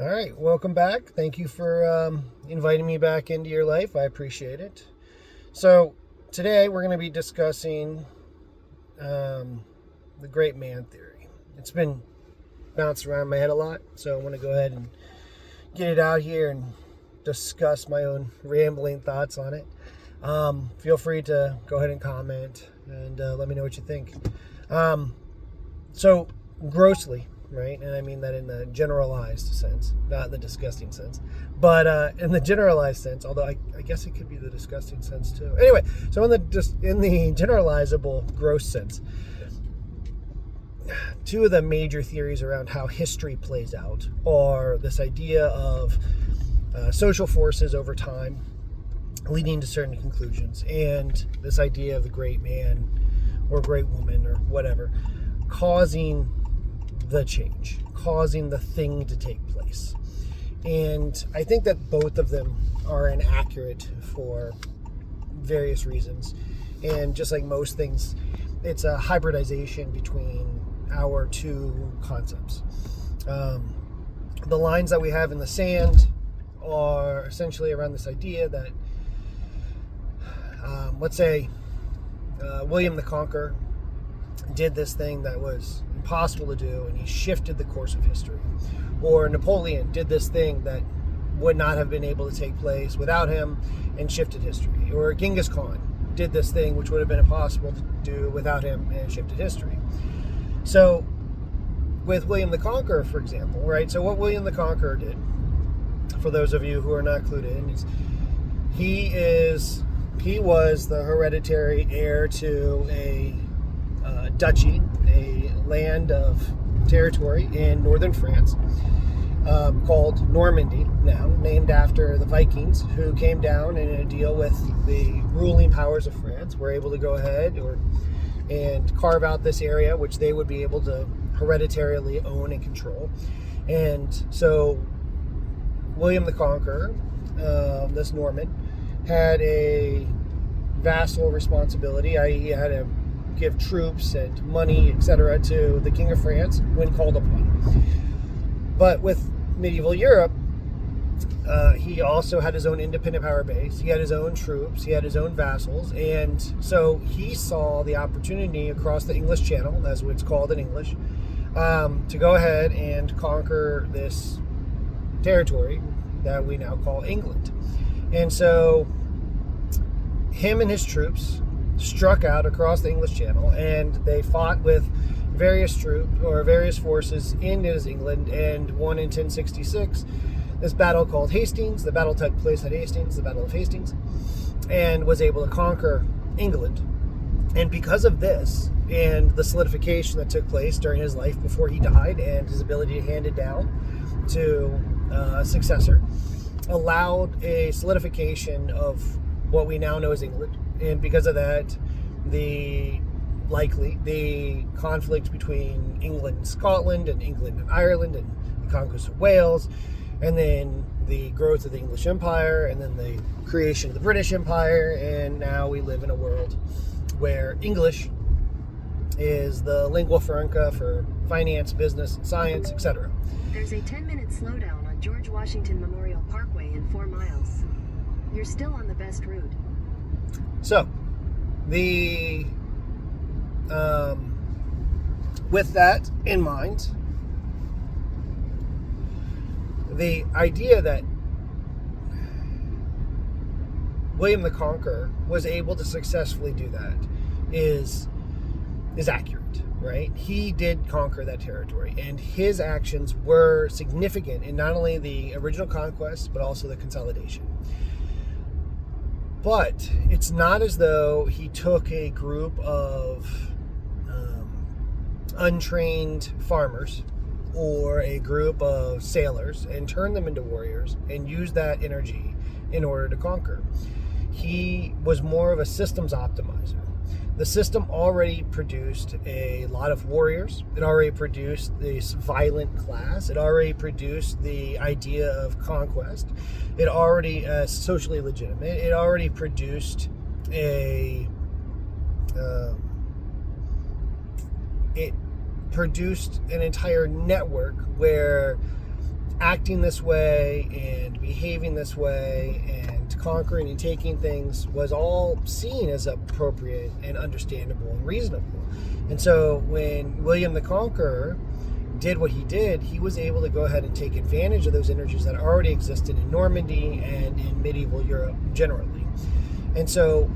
All right, welcome back. Thank you for inviting me back into your life. I appreciate it. So, today we're going to be discussing the great man theory. It's been bouncing around my head a lot, so I want to go ahead and get it out here and discuss my own rambling thoughts on it. Feel free to go ahead and comment and let me know what you think. So, grossly, right? And I mean that in the generalized sense, not in the disgusting sense, but in the generalized sense, although I guess it could be the disgusting sense too. Anyway, so in the generalizable gross sense, two of the major theories around how history plays out are this idea of social forces over time leading to certain conclusions, and this idea of the great man or great woman or whatever causing the change, causing the thing to take place. And I think that both of them are inaccurate for various reasons. And just like most things, it's a hybridization between our two concepts. The lines that we have in the sand are essentially around this idea that, let's say, William the Conqueror did this thing that was impossible to do, and he shifted the course of history. Or Napoleon did this thing that would not have been able to take place without him and shifted history. Or Genghis Khan did this thing which would have been impossible to do without him and shifted history. So with William the Conqueror, for example, right? So what William the Conqueror did, for those of you who are not clued in, is he was the hereditary heir to a duchy, a land of territory in northern France, called Normandy, now named after the Vikings, who came down and in a deal with the ruling powers of France were able to go ahead and carve out this area which they would be able to hereditarily own and control. And so William the Conqueror, this Norman, had a vassal responsibility, i.e. he had to give troops and money, etc., to the King of France when called upon. But with medieval Europe, he also had his own independent power base. He had his own troops. He had his own vassals. And so he saw the opportunity across the English Channel, as it's called in English, to go ahead and conquer this territory that we now call England. And so him and his troops struck out across the English Channel, and they fought with various troops or various forces in England, and won in 1066 this battle called Hastings. The battle took place at Hastings, the Battle of Hastings, and was able to conquer England. And because of this and the solidification that took place during his life before he died, and his ability to hand it down to a successor, allowed a solidification of what we now know as England. And because of that, the conflict between England and Scotland, and England and Ireland, and the conquest of Wales, and then the growth of the English Empire, and then the creation of the British Empire, and now we live in a world where English is the lingua franca for finance, business, science, etc. There's a 10-minute slowdown on George Washington Memorial Parkway in 4 miles. You're still on the best route. So, with that in mind, the idea that William the Conqueror was able to successfully do that is accurate, right? He did conquer that territory, and his actions were significant in not only the original conquest, but also the consolidation. But it's not as though he took a group of untrained farmers or a group of sailors and turned them into warriors and used that energy in order to conquer. He was more of a systems optimizer. The system already produced a lot of warriors. It already produced this violent class. It already produced the idea of conquest. It already socially legitimate. It already produced it produced an entire network where acting this way and behaving this way and conquering and taking things was all seen as appropriate and understandable and reasonable. And so when William the Conqueror did what he did, he was able to go ahead and take advantage of those energies that already existed in Normandy and in medieval Europe generally. And so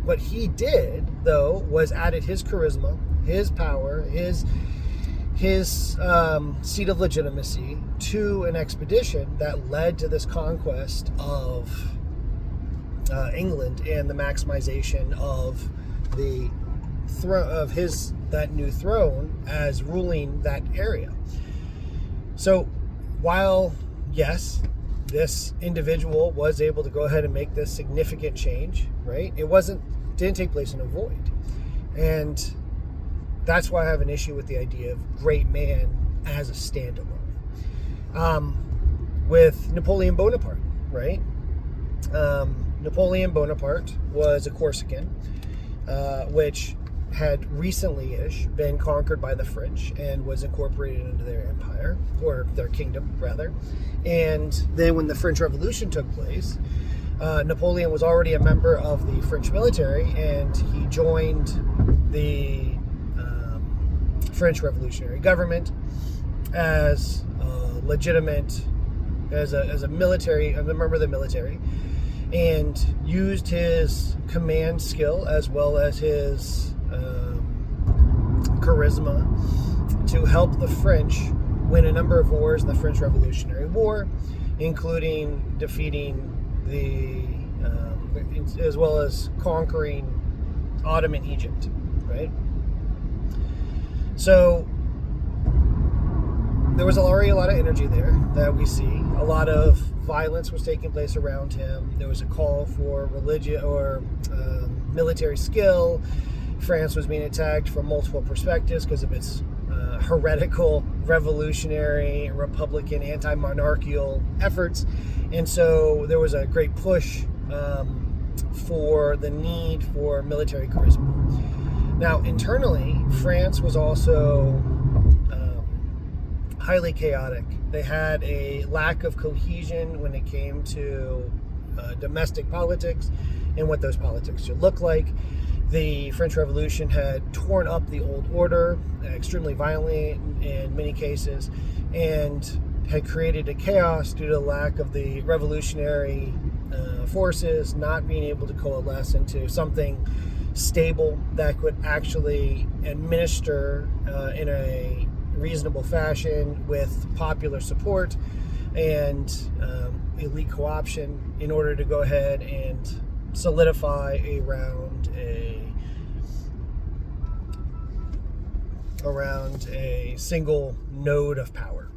what he did, though, was added his charisma, his power, his seat of legitimacy to an expedition that led to this conquest of England and the maximization of the that new throne as ruling that area. So while, yes, this individual was able to go ahead and make this significant change, right? It didn't take place in a void. And that's why I have an issue with the idea of great man as a standalone. With Napoleon Bonaparte, right? Napoleon Bonaparte was a Corsican, which had recently-ish been conquered by the French and was incorporated into their empire, or their kingdom, rather. And then when the French Revolution took place, Napoleon was already a member of the French military, and he joined the French revolutionary government as a military, a member of the military, and used his command skill as well as his charisma to help the French win a number of wars in the French Revolutionary War, including defeating as well as conquering Ottoman Egypt, right? So there was already a lot of energy there that we see. A lot of violence was taking place around him. There was a call for religion or military skill. France was being attacked from multiple perspectives because of its heretical, revolutionary, republican, anti-monarchical efforts. And so there was a great push for the need for military charisma. Now, internally, France was also highly chaotic. They had a lack of cohesion when it came to domestic politics and what those politics should look like. The French Revolution had torn up the old order extremely violently in many cases, and had created a chaos due to the lack of the revolutionary forces not being able to coalesce into something stable that could actually administer in a reasonable fashion with popular support and elite co-option in order to go ahead and solidify around a single node of power.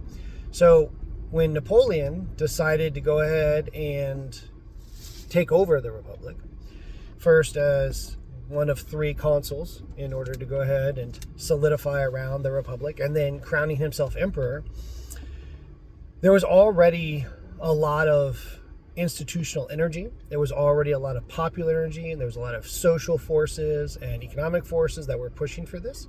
So when Napoleon decided to go ahead and take over the Republic, first as one of 3 consuls in order to go ahead and solidify around the Republic, and then crowning himself emperor, there was already a lot of institutional energy. There was already a lot of popular energy, and there was a lot of social forces and economic forces that were pushing for this.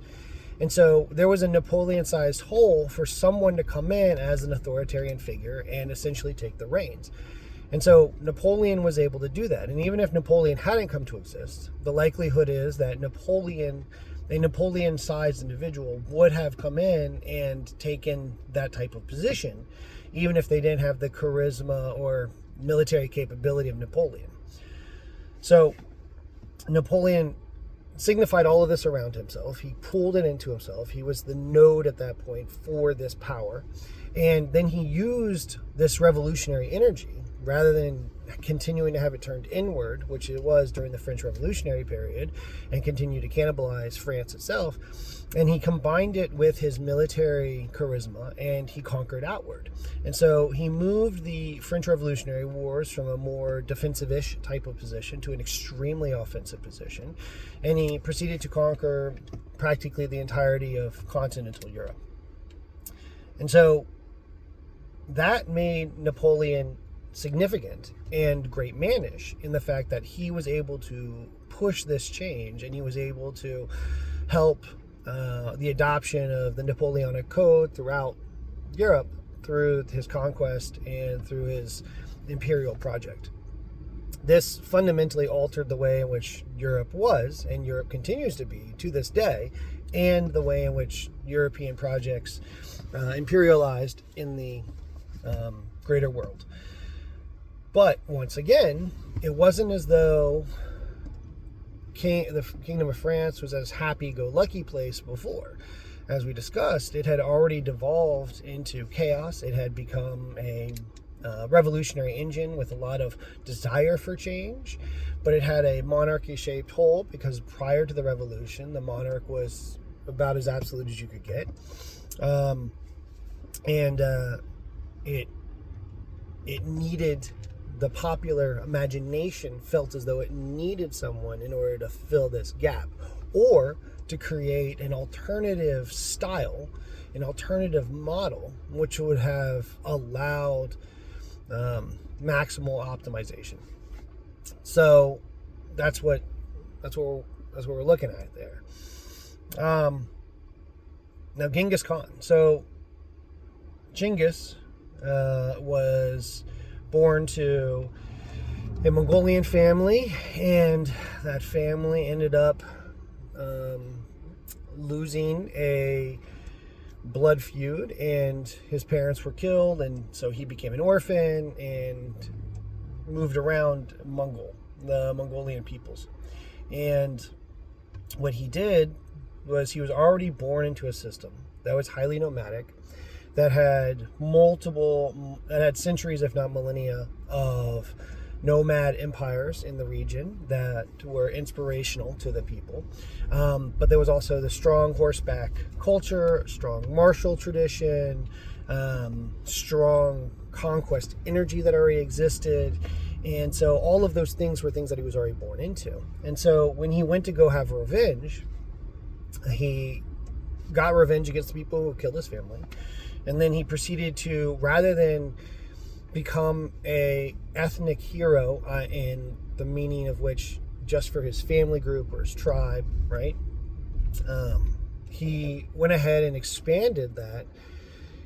And so there was a Napoleon-sized hole for someone to come in as an authoritarian figure and essentially take the reins. And so Napoleon was able to do that. And even if Napoleon hadn't come to exist, the likelihood is that a Napoleon-sized individual would have come in and taken that type of position, even if they didn't have the charisma or military capability of Napoleon. So Napoleon signified all of this around himself. He pulled it into himself. He was the node at that point for this power. And then he used this revolutionary energy rather than continuing to have it turned inward, which it was during the French Revolutionary period, and continue to cannibalize France itself. And he combined it with his military charisma, and he conquered outward. And so he moved the French Revolutionary Wars from a more defensive-ish type of position to an extremely offensive position. And he proceeded to conquer practically the entirety of continental Europe. And so that made Napoleon significant and great mannish in the fact that he was able to push this change, and he was able to help the adoption of the Napoleonic Code throughout Europe through his conquest and through his imperial project. This fundamentally altered the way in which Europe was, and Europe continues to be to this day, and the way in which European projects imperialized in the greater world. But once again, it wasn't as though the Kingdom of France was as happy-go-lucky place before. As we discussed, it had already devolved into chaos. It had become a revolutionary engine with a lot of desire for change, but it had a monarchy-shaped hole because prior to the revolution, the monarch was about as absolute as you could get. It needed, the popular imagination felt as though it needed someone in order to fill this gap, or to create an alternative style, an alternative model, which would have allowed maximal optimization. So that's what we're looking at there. Now Genghis Khan. So Genghis was born to a Mongolian family, and that family ended up losing a blood feud, and his parents were killed, and so he became an orphan and moved around the Mongolian peoples. And what he did was he was already born into a system that was highly nomadic, that had centuries, if not millennia, of nomad empires in the region that were inspirational to the people. But there was also the strong horseback culture, strong martial tradition, strong conquest energy that already existed. And so all of those things were things that he was already born into. And so when he went to go have revenge, he got revenge against the people who killed his family. And then he proceeded to, rather than become a ethnic hero in the meaning of which just for his family group or his tribe, right? He went ahead and expanded that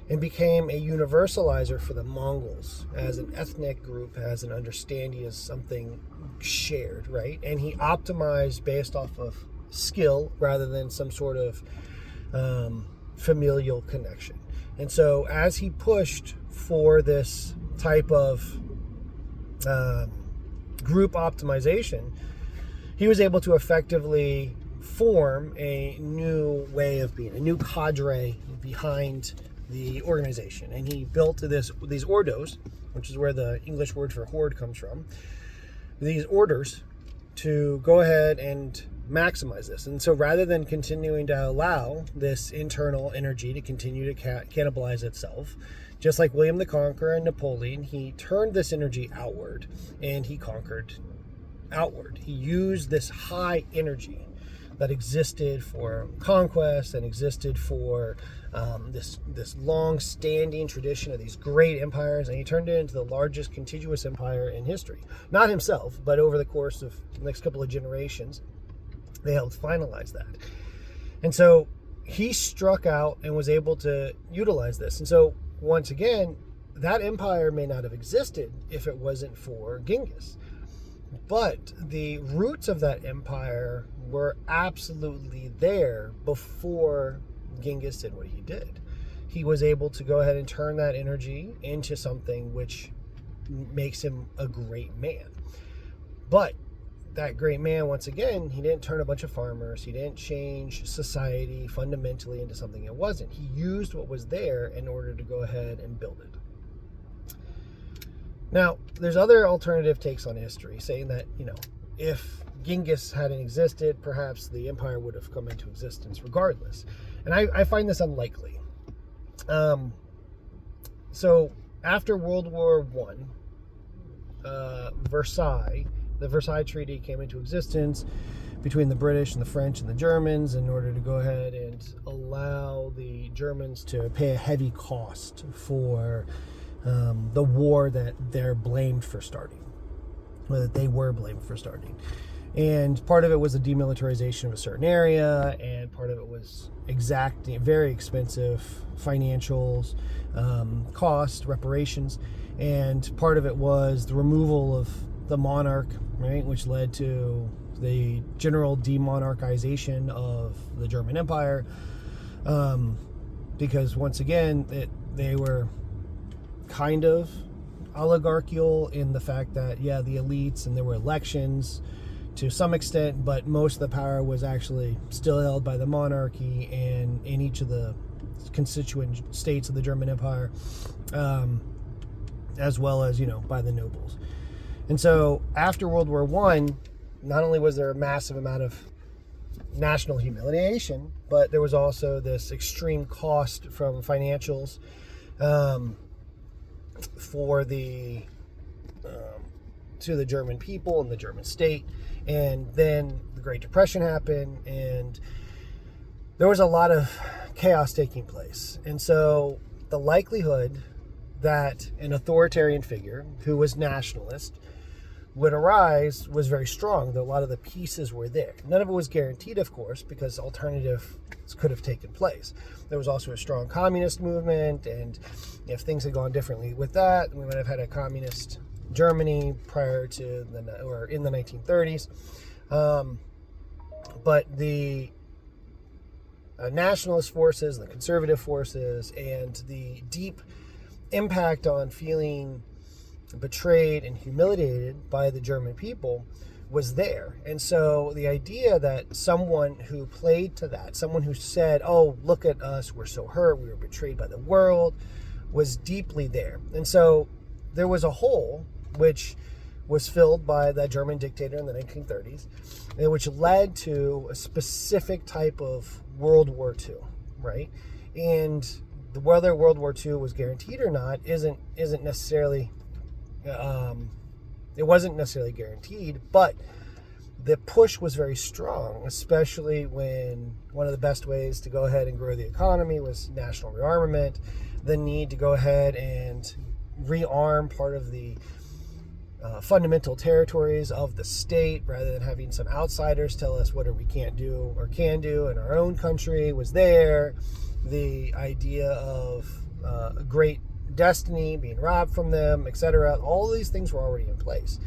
and became a universalizer for the Mongols as an ethnic group, as an understanding, as something shared, right? And he optimized based off of skill rather than some sort of familial connection. And so as he pushed for this type of group optimization, he was able to effectively form a new way of being, a new cadre behind the organization. And he built these ordos, which is where the English word for horde comes from, these orders to go ahead and maximize this. And so rather than continuing to allow this internal energy to continue to cannibalize itself, just like William the Conqueror and Napoleon, he turned this energy outward and he conquered outward. He used this high energy that existed for conquest and existed for this long-standing tradition of these great empires, and he turned it into the largest contiguous empire in history. Not himself, but over the course of the next couple of generations, they helped finalize that. And so he struck out and was able to utilize this. And so once again, that empire may not have existed if it wasn't for Genghis. But the roots of that empire were absolutely there before Genghis did what he did. He was able to go ahead and turn that energy into something which makes him a great man. But that great man, once again, he didn't turn a bunch of farmers. He didn't change society fundamentally into something it wasn't. He used what was there in order to go ahead and build it. Now, there's other alternative takes on history saying that, if Genghis hadn't existed, perhaps the empire would have come into existence regardless. And I find this unlikely. So after World War I, the Versailles Treaty came into existence between the British and the French and the Germans in order to go ahead and allow the Germans to pay a heavy cost for the war that they're blamed for starting, or that they were blamed for starting. And part of it was the demilitarization of a certain area, and part of it was exacting very expensive financials, cost, reparations, and part of it was the removal of the monarch, right, which led to the general demonarchization of the German Empire, because once again, they were kind of oligarchical in the fact that, yeah, the elites, and there were elections to some extent, but most of the power was actually still held by the monarchy and in each of the constituent states of the German Empire, as well as, by the nobles. And so after World War I, not only was there a massive amount of national humiliation, but there was also this extreme cost from financials for the to the German people and the German state. And then the Great Depression happened, and there was a lot of chaos taking place. And so the likelihood that an authoritarian figure who was nationalist would arise was very strong, though a lot of the pieces were there. None of it was guaranteed, of course, because alternatives could have taken place. There was also a strong communist movement, and if things had gone differently with that, we might have had a communist Germany prior to in the 1930s. But the nationalist forces, the conservative forces, and the deep impact on feeling betrayed and humiliated by the German people was there. And so the idea that someone who played to that, someone who said, oh, look at us, we're so hurt, we were betrayed by the world, was deeply there. And so there was a hole which was filled by that German dictator in the 1930s, and which led to a specific type of World War II, right? And whether World War II was guaranteed or not isn't necessarily it wasn't necessarily guaranteed, but the push was very strong, especially when one of the best ways to go ahead and grow the economy was national rearmament, the need to go ahead and rearm part of the fundamental territories of the state rather than having some outsiders tell us what we can't do or can do in our own country was there. The idea of a great destiny being robbed from them, etc. All these things were already in place.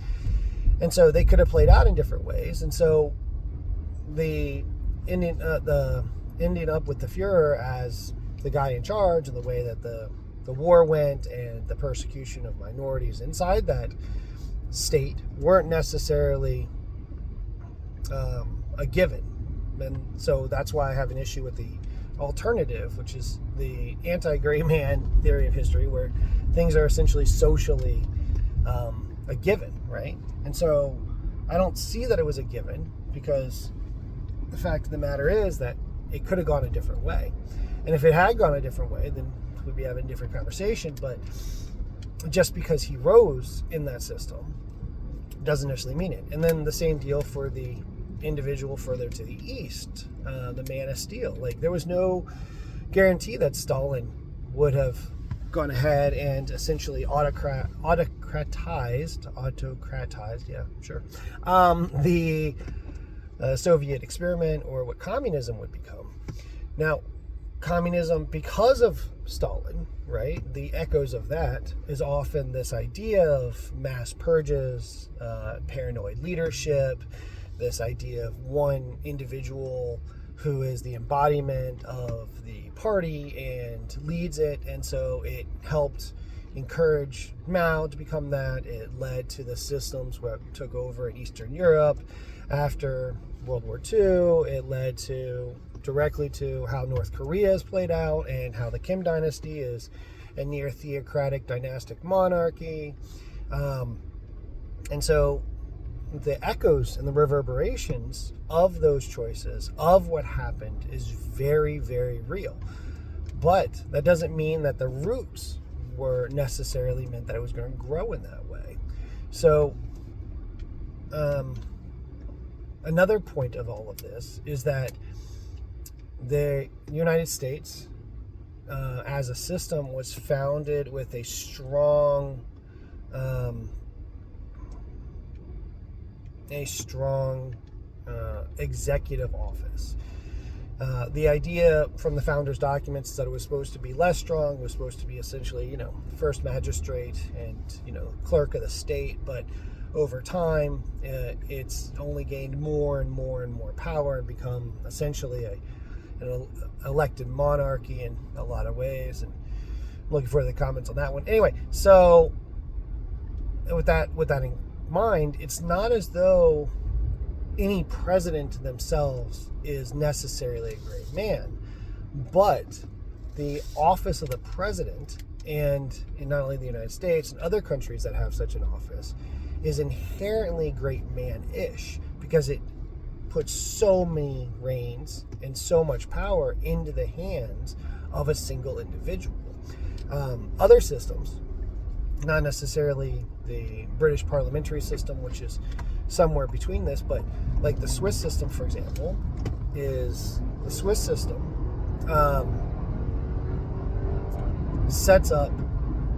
And so they could have played out in different ways. And so the ending up with the Fuhrer as the guy in charge, and the way that the war went and the persecution of minorities inside that state weren't necessarily a given. And so that's why I have an issue with the alternative, which is the anti-gray man theory of history, where things are essentially socially a given, right? And so I don't see that it was a given, because the fact of the matter is that it could have gone a different way. And if it had gone a different way, then we'd be having a different conversation. But just because he rose in that system doesn't necessarily mean it. And then the same deal for the individual further to the east, the Man of Steel. Like, there was no guarantee that Stalin would have gone ahead and essentially autocratized, yeah, sure, the Soviet experiment, or what communism would become. Now, communism, because of Stalin, right, the echoes of that is often this idea of mass purges, paranoid leadership, this idea of one individual who is the embodiment of the party and leads it. And so it helped encourage Mao to become that. It led to the systems that took over in Eastern Europe after World War II. It led directly to how North Korea is played out, and how the Kim dynasty is a near theocratic dynastic monarchy. And so the echoes and the reverberations of those choices, of what happened, is very, very real. But that doesn't mean that the roots were necessarily meant that it was going to grow in that way. So another point of all of this is that the United States, as a system, was founded with a strong a strong executive office. The idea from the founders' documents is that it was supposed to be less strong, it was supposed to be essentially, first magistrate and, clerk of the state, but over time, it's only gained more and more and more power and become essentially an elected monarchy in a lot of ways. And I'm looking for the comments on that one. Anyway, so with that in mind, it's not as though any president themselves is necessarily a great man, but the office of the president, and in not only the United States and other countries that have such an office, is inherently great man-ish because it puts so many reins and so much power into the hands of a single individual. Other systems, not necessarily the British parliamentary system, which is somewhere between this, but like the Swiss system, for example, sets up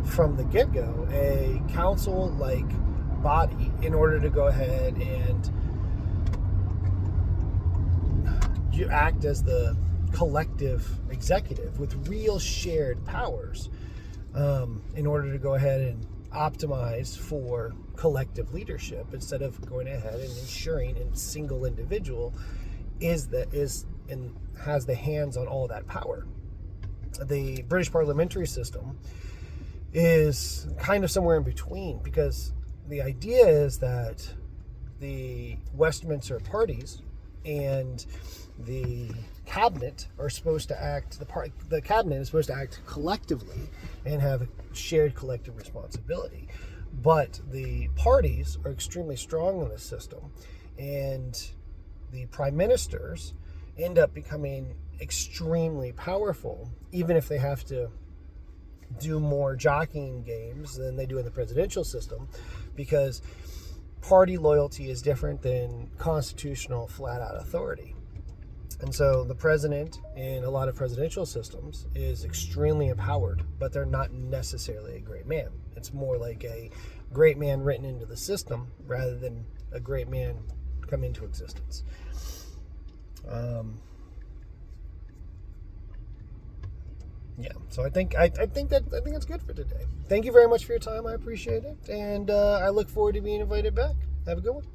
from the get-go a council-like body in order to go ahead and you act as the collective executive with real shared powers in order to go ahead and optimize for collective leadership instead of going ahead and ensuring a single individual has the hands on all that power. The British parliamentary system is kind of somewhere in between, because the idea is that the Westminster parties and the cabinet are supposed to act, the cabinet is supposed to act collectively and have a shared collective responsibility. But the parties are extremely strong in this system, and the prime ministers end up becoming extremely powerful, even if they have to do more jockeying games than they do in the presidential system, because party loyalty is different than constitutional flat-out authority. And so the president in a lot of presidential systems is extremely empowered, but they're not necessarily a great man. It's more like a great man written into the system rather than a great man come into existence. So I think that's good for today. Thank you very much for your time. I appreciate it, and I look forward to being invited back. Have a good one.